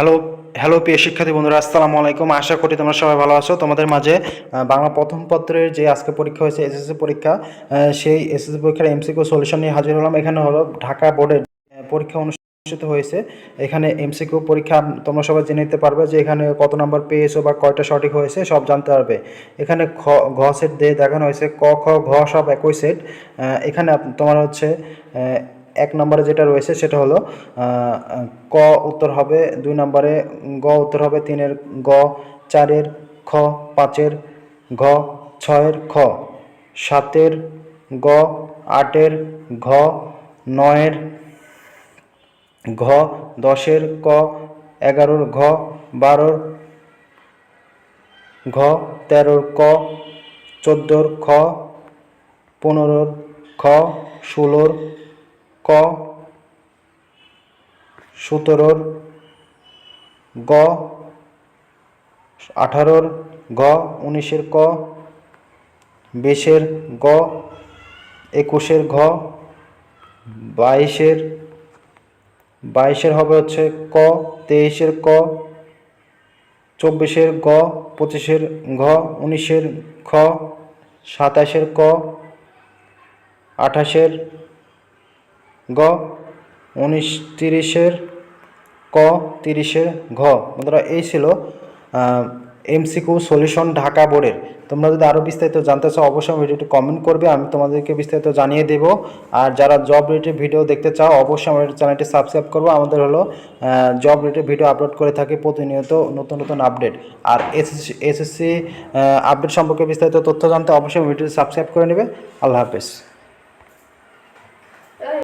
Hello hello প্রিয় শিক্ষার্থী বন্ধুরা, আসসালামু আলাইকুম। আশা করি তোমরা সবাই ভালো আছো। তোমাদের মাঝে বাংলা প্রথম পত্রের যে আজকে পরীক্ষা হয়েছে, এসএসসি পরীক্ষা, সেই এসএসসি পরীক্ষার এমসিকিউ সলিউশন নিয়ে হাজির হলাম। এখানে হলো ঢাকা বোর্ডের পরীক্ষা অনুষ্ঠিত হয়েছে। এখানে এমসিকিউ পরীক্ষা তোমরা সবাই জেনে নিতে পারবে যে এখানে কত নাম্বার পেয়েছো বা কয়টা সঠিক হয়েছে সব জানতে পারবে। এখানে ঘ সেট দিয়ে দেখানো হয়েছে, ক খ ঘ সব একই সেট। এখানে তোমার হচ্ছে এক নম্বরে যেটা রয়েছে সেটা হলো ক উত্তর হবে, 2 নম্বরে গ উত্তর হবে, 3-এর গ, 4-এর খ, 5-এর ঘ, 6-এর খ, 7-এর গ, 8-এর ঘ, 9-এর ঘ, 10-এর ক, 11-র ঘ, 12-র ঘ, 13-র ক, 14-র খ, 15-র খ, 16-র ক, 17-র গ, 18-র ঘ, 19-এর ক, 20-এর গ, 21-এর ঘ, 22-এর হবে হচ্ছে ক, 23-এর ক, 24-এর গ, 25-এর ঘ, 19-এর খ, 27-এর ক, 28-এর গ, 30-এর ক, 30-এর ঘ। বন্ধুরা, এই ছিল এমসিকিউ সলিউশন ঢাকা বোর্ডের। তোমরা যদি আরও বিস্তারিত জানতে চাও অবশ্যই ভিডিওটি কমেন্ট করবে, আমি তোমাদেরকে বিস্তারিত জানিয়ে দেব। আর যারা জব রিলেটেড ভিডিও দেখতে চাও অবশ্যই আমাদের চ্যানেলটি সাবস্ক্রাইব করবো। আমাদের হলো জব রিলেটেড ভিডিও আপলোড করে থাকি প্রতিনিয়ত, নতুন নতুন আপডেট। আর এসএসসি আপডেট সম্পর্কে বিস্তারিত তথ্য জানতে অবশ্যই ভিডিওটি সাবস্ক্রাইব করে নেবে। আল্লাহ হাফেজ।